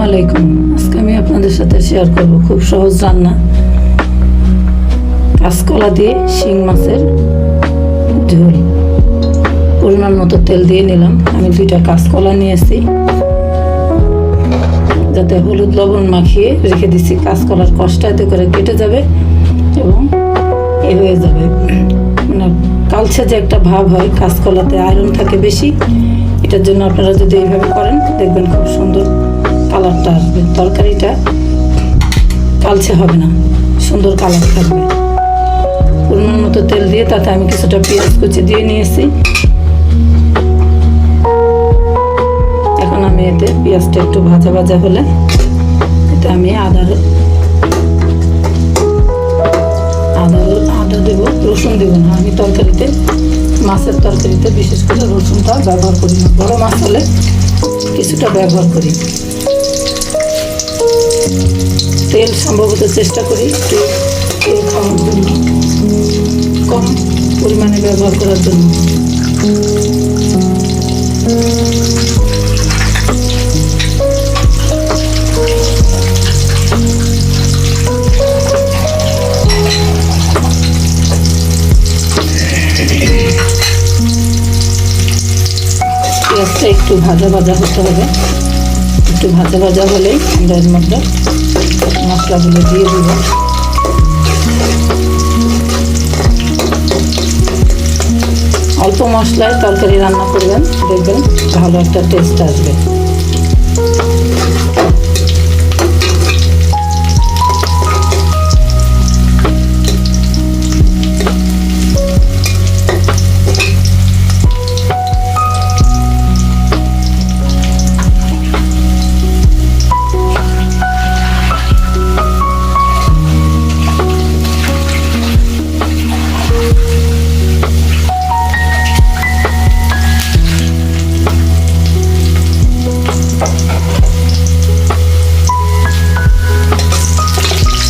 আলাইকুম। আজকে আমি আপনাদের সাথে শেয়ার করব খুব সহজ রান্না, কাঁচকলা দিয়ে শিং মাছের ঝোল। পরিমাণ মতো তেল দিয়ে নিলাম। আমি 2টা কাঁচকলা নিয়েছি, যাতে হলুদ লবণ মাখিয়ে রেখে দিচ্ছি। কাঁচকলার কষটা এতে করে কেটে যাবে এবং হয়ে যাবে। মানে কালচে যে একটা ভাব হয়, কাঁচকলাতে আয়রন থাকে বেশি, এটার জন্য আপনারা যদি এইভাবে করেন দেখবেন খুব সুন্দর কালারটা আসবে। তরকারিটা কালচে হবে না, সুন্দর কালার থাকবে। পরিমাণ মতো তেল দিয়ে তাতে আমি কিছুটা পেঁয়াজ কুচি দিয়ে নিয়েছি। এখন আমি এতে পেঁয়াজটা একটু ভাজা ভাজা হলে এতে আমি আদা দেব, রসুন দেব না। আমি তরকারিতে, মাছের তরকারিতে বিশেষ করে রসুনটা ব্যবহার করি না। বড় মাছ হলে কিছুটা ব্যবহার করি। তেল সম্ভবত চেষ্টা করি একটু তেল খাওয়ার জন্য, কম পরিমাণে ব্যবহার করার জন্য। পেঁয়াজটা একটু ভাজা ভাজা হতে হবে। একটু ভাজা ভাজা হলেই আমরা এর মধ্যে মশলাগুলো দিয়ে দিব। অল্প মশলায় তরকারি রান্না করবেন, দেখবেন ভালো একটা টেস্ট আসবে।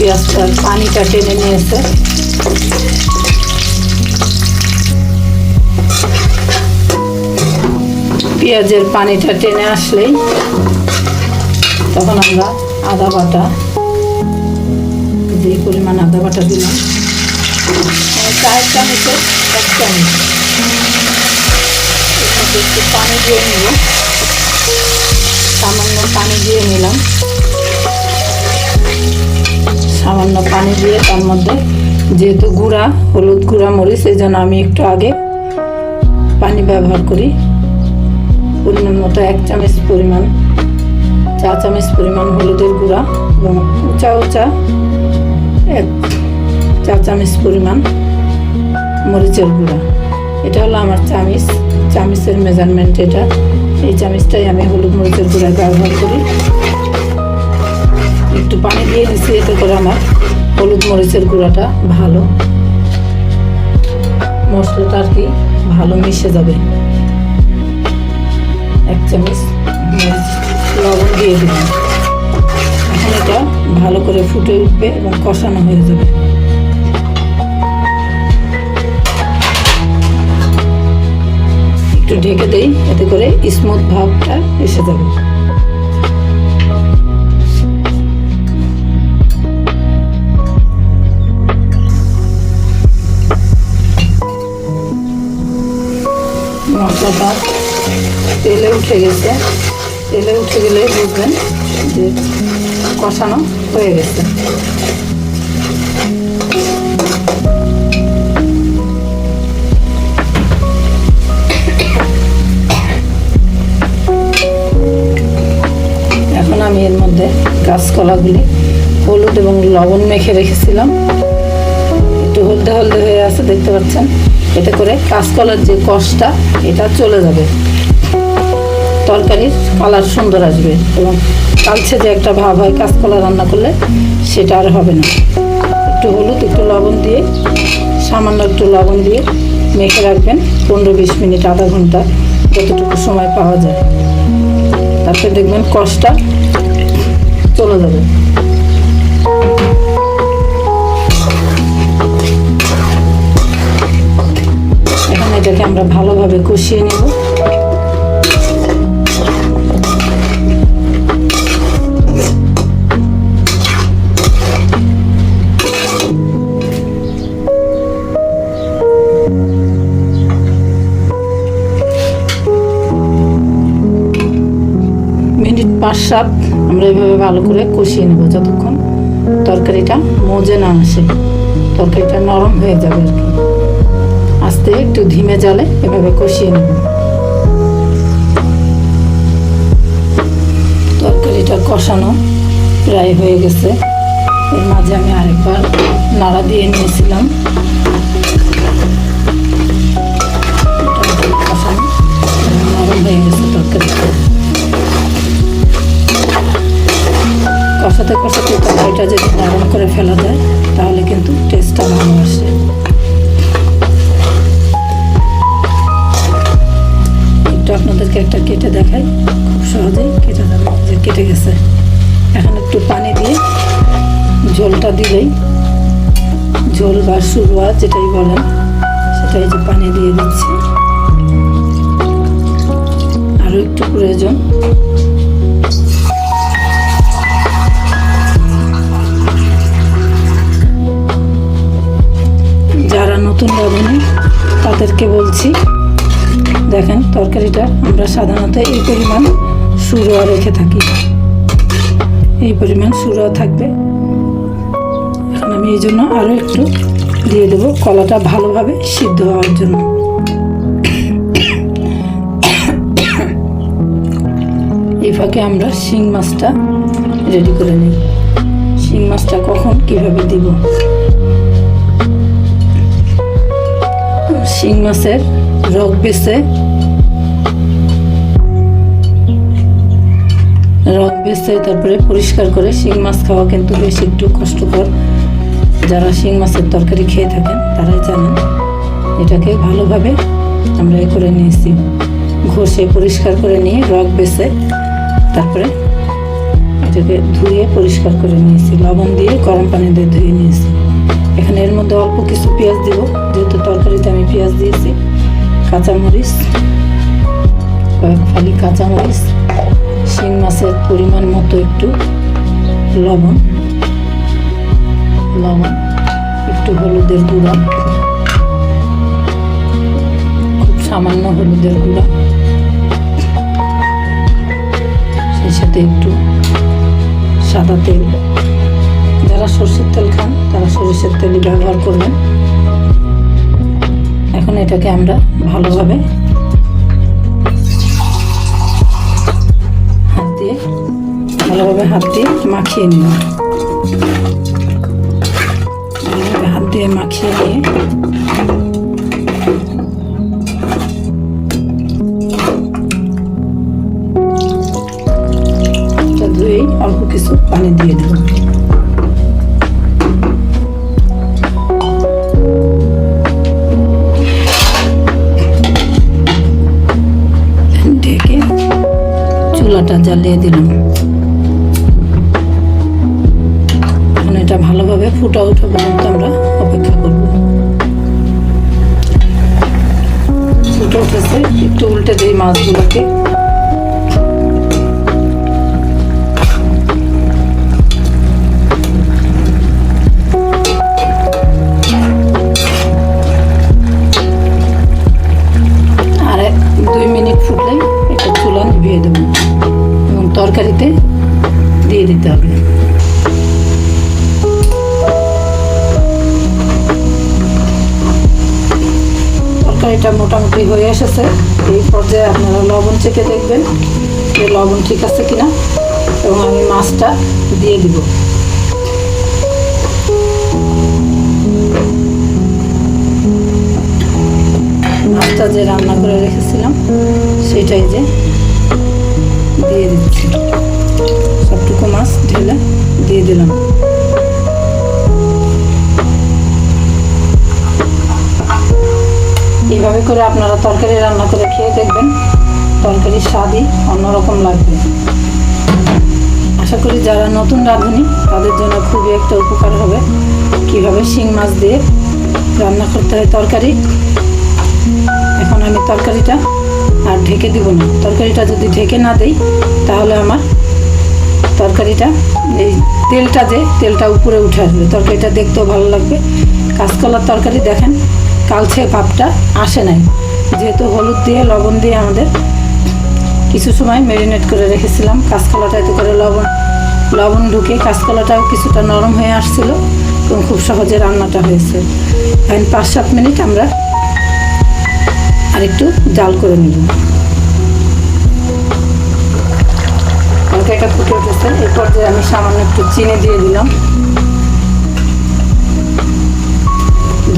পেঁয়াজটার পানিটা টেনে নিয়েছে। পেঁয়াজের পানিটা টেনে আসলেই তখন আমরা আদা বাটা, যে পরিমাণ আদা বাটা দিলাম 4 চামচের 1 চামচ, একটু পানি দিয়ে নিব। সামান্য পানি দিয়ে নিলাম। সামান্য পানি দিয়ে তার মধ্যে যেহেতু গুঁড়া হলুদ, গুঁড়া মরিচ, এই জন্য আমি একটু আগে পানি ব্যবহার করি। পরিমাণ মতো 1 চামচ পরিমাণ, 4 চামচ পরিমাণ হলুদের গুঁড়া এবং উঁচা 4 চামচ পরিমাণ মরিচের গুঁড়া। এটা হলো আমার চামচের মেজারমেন্ট। এটা এই চামচটাই আমি হলুদ মরিচের গুঁড়া ব্যবহার করি। একটু পানি দিয়ে দিচ্ছি, এতে করে আমার হলুদ মরিচের গুঁড়াটা ভালো, মশলাটা আর কি ভালো মিশে যাবে। 1 চামচ লবণ দিয়ে দিলাম। এখন এটা ভালো করে ফুটে উঠবে এবং কষানো হয়ে যাবে। একটু ঢেকে দেই, এতে করে স্মুথ ভাবটা এসে যাবে। মশলাটা তেলে উঠে গেছে। তেলে উঠে গেলে বুঝবেন যে কষানো হয়ে গেছে। এখন আমি এর মধ্যে কাঁচকলাগুলি হলুদ এবং লবণ মেখে রেখেছিলাম, একটু হলদে হলদে হয়ে আছে, দেখতে পাচ্ছেন। এতে করে কাঁচকলার যে কষটা এটা চলে যাবে, তরকারির কালার সুন্দর আসবে এবং কালচে যে একটা ভাব হয় কাঁচকলা রান্না করলে সেটা আর হবে না। একটু হলুদ, একটু লবণ দিয়ে, সামান্য একটু লবণ দিয়ে মেখে রাখবেন 15-20 মিনিট, আধা ঘন্টা, যতটুকু সময় পাওয়া যায়। তারপরে দেখবেন কষটা চলে যাবে। এখন এটাকে আমরা ভালোভাবে কষিয়ে নেব। 5-7 আমরা এইভাবে ভালো করে কষিয়ে নেব যতক্ষণ তরকারিটা মজে না আসে, তরকারিটা নরম হয়ে যাবে আর কি। আস্তে একটু ধিমে জালে এভাবে কষিয়ে নেব। তরকারিটা কষানো প্রায় হয়ে গেছে। এর মাঝে আমি আরেকবার নাড়া দিয়ে নিয়েছিলাম। কষানো নরম হয়ে গেছে তরকারিটা। কষাতে কষাতে তরকারিটা যদি নরম করে ফেলা যায় তাহলে কিন্তু টেস্টটা ভালো আসে। একটু আপনাদেরকে একটা কেটে দেখাই, খুব সহজেই কেটে যাবে, যে কেটে গেছে। এখন একটু পানি দিয়ে ঝোলটা দিলেই, ঝোল বা শুরুয়া যেটাই বলেন সেটাই, যে পানি দিয়ে দিচ্ছি। আরও একটু প্রয়োজন। যারা নতুন রাঁধুনি তাদেরকে বলছি, দেখেন তরকারিটা আমরা সাধারণত এই পরিমাণ শুরুয়া রেখে থাকি, এই পরিমাণ শুরুয়া থাকবে। এখন আমি এই জন্য আরও একটু দিয়ে দেব, কলাটা ভালোভাবে সিদ্ধ হওয়ার জন্য। এই ফাঁকে আমরা শিং মাছটা রেডি করে নিই। শিং মাছটা কখন কিভাবে দিব? শিং মাছের রগ বেছে তারপরে পরিষ্কার করে শিং মাছ খাওয়া কিন্তু বেশ একটু কষ্টকর। যারা শিং মাছের তরকারি খেয়ে থাকেন তারাই জানেন। এটাকে ভালোভাবে আমরা এ করে নিয়েছি, ঘষে পরিষ্কার করে নিয়ে রগ বেছে তারপরে এটাকে ধুয়ে পরিষ্কার করে নিয়েছি, লবণ দিয়ে গরম পানি দিয়ে ধুয়ে নিয়েছি। এখানে এর মধ্যে অল্প কিছু পেঁয়াজ দিব, যেহেতু তরকারিতে আমি পেঁয়াজ দিয়েছি। কাঁচামরিচ, কয়েক ফালি কাঁচামরিচ, শিং মাছের পরিমাণ মতো একটু লবণ, একটু হলুদের গুঁড়া, খুব সামান্য হলুদের গুঁড়া, সেই সাথে একটু সাদা তেল। যারা সরষের তেল খান তারা সরষের তেলই ব্যবহার করবেন। এখন এটাকে আমরা ভালোভাবে হাত দিয়ে মাখিয়ে নিলাম। হাত দিয়ে মাখিয়ে নিয়ে ধুয়েই অল্প কিছু পানি দিয়ে দেব। ঢেকে চুলাটা জ্বালিয়ে দিলাম। এখন এটা ভালোভাবে ফুটা ওঠা পর্যন্ত আমরা অপেক্ষা করব। ফুটে উঠেছে, একটু উল্টে দিই মাছগুলোকে। আর 2 মিনিট ফুটলেই এটা চুলা নিভিয়ে দেবো এবং তরকারিতে দিয়ে দিতে হবে। তরকারিটা মোটামুটি হয়ে এসেছে। এই পর্যায়ে আপনারা লবণ চেখে দেখবেন যে লবণ ঠিক আছে কিনা, এবং আমি মাছটা দিয়ে দিব। মাছটা যে রান্না করে রেখেছিলাম সেটাই যে দিয়ে দিচ্ছি। সবটুকু মাছ ঢেলে দিয়ে দিলাম। এইভাবে করে আপনারা তরকারি রান্না করে খেয়ে দেখবেন, তরকারির স্বাদই অন্যরকম লাগবে। আশা করি যারা নতুন রাঁধুনি তাদের জন্য খুবই একটা উপকার হবে কিভাবে শিং মাছ দিয়ে রান্না করতে হয় তরকারি। এখন আমি তরকারিটা আর ঢেকে দিব না। তরকারিটা যদি ঢেকে না দেই তাহলে আমার তরকারিটা, এই তেলটা উপরে উঠে আসবে, তরকারিটা দেখতেও ভালো লাগবে। কাঁচকলার তরকারি দেখেন কালচে ভাবটা আসে নাই, যেহেতু হলুদ দিয়ে লবণ দিয়ে আমাদের কিছু সময় ম্যারিনেট করে রেখেছিলাম। কাঁচকলাটা এতে করে লবণ ঢুকে কাঁচকলাটাও কিছুটা নরম হয়ে আসছিল এবং খুব সহজে রান্নাটা হয়েছে। এখন 5-7 মিনিট আমরা আরেকটু জাল করে নেব। এটা ফুটে উঠেছে, এই পর্যায়ে আমি সামান্য একটু চিনি দিয়ে দিলাম।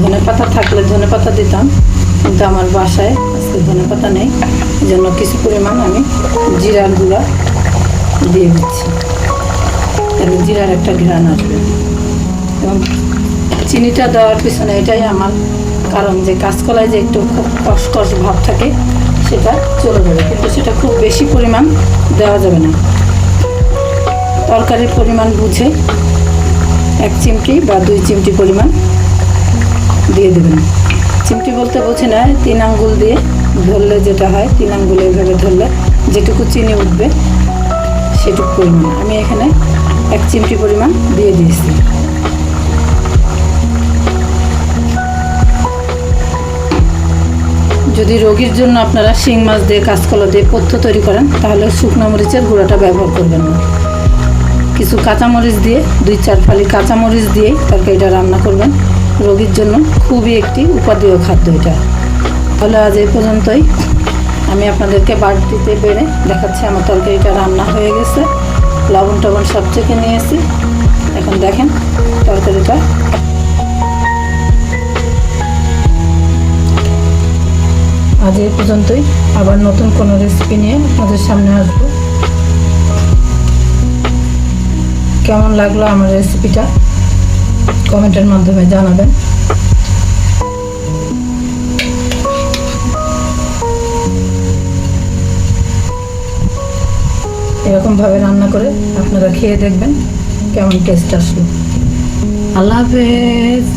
ধনেপাতা থাকলে ধনেপাতা দিতাম, কিন্তু আমার বাসায় আজকে ধনেপাতা নেই, এই জন্য কিছু পরিমাণ আমি জিরার গুঁড়া দিয়ে দিচ্ছি, তাহলে জিরার একটা ঘ্রাণ আসবে। এবং চিনিটা দেওয়ার পিছনে এটাই আমার কারণ, যে কাঁচকলায় যে একটু খুব কষকষ ভাব থাকে সেটা চলে যাবে, কিন্তু সেটা খুব বেশি পরিমাণ দেওয়া যাবে না। তরকারির পরিমাণ বুঝে 1 চিমটি বা 2 চিমটি পরিমাণ দিয়ে দেবেন। চিমটি বলতে বোঝে না, 3 আঙ্গুল দিয়ে ধরলে যেটা হয়, 3 আঙ্গুলে এইভাবে ধরলে যেটুকু চিনি উঠবে সেটুকু পরিমাণ আমি এখানে 1 চিমটি পরিমাণ দিয়ে দিয়েছি। যদি রোগীর জন্য আপনারা শিং মাছ দিয়ে কাঁচকলা দিয়ে পথ্য তৈরি করেন, তাহলে শুকনো মরিচের গুঁড়াটা ব্যবহার করবেন না। কিছু কাঁচামরিচ দিয়ে 2-4 ফালি কাঁচামরিচ দিয়েই তরকারিটা রান্না করবেন। রোগীর জন্য খুবই একটি উপাদেয় খাদ্য এটা। তাহলে আজ এই পর্যন্তই। আমি আপনাদেরকে বাড়তিতে বেড়ে দেখাচ্ছি আমার তরকারিটা রান্না হয়ে গেছে। লবণ টবণ সব চেখে নিয়েছি। এখন দেখেন তরকারিটা। আজ এই পর্যন্তই, আবার নতুন কোনো রেসিপি নিয়ে আপনাদের সামনে আসবো। কেমন লাগলো আমার রেসিপিটা কমেন্টের মাধ্যমে জানাবেন। এরকমভাবে রান্না করে আপনারা খেয়ে দেখবেন কেমন টেস্ট আসলো। আল্লাহ হাফেজ।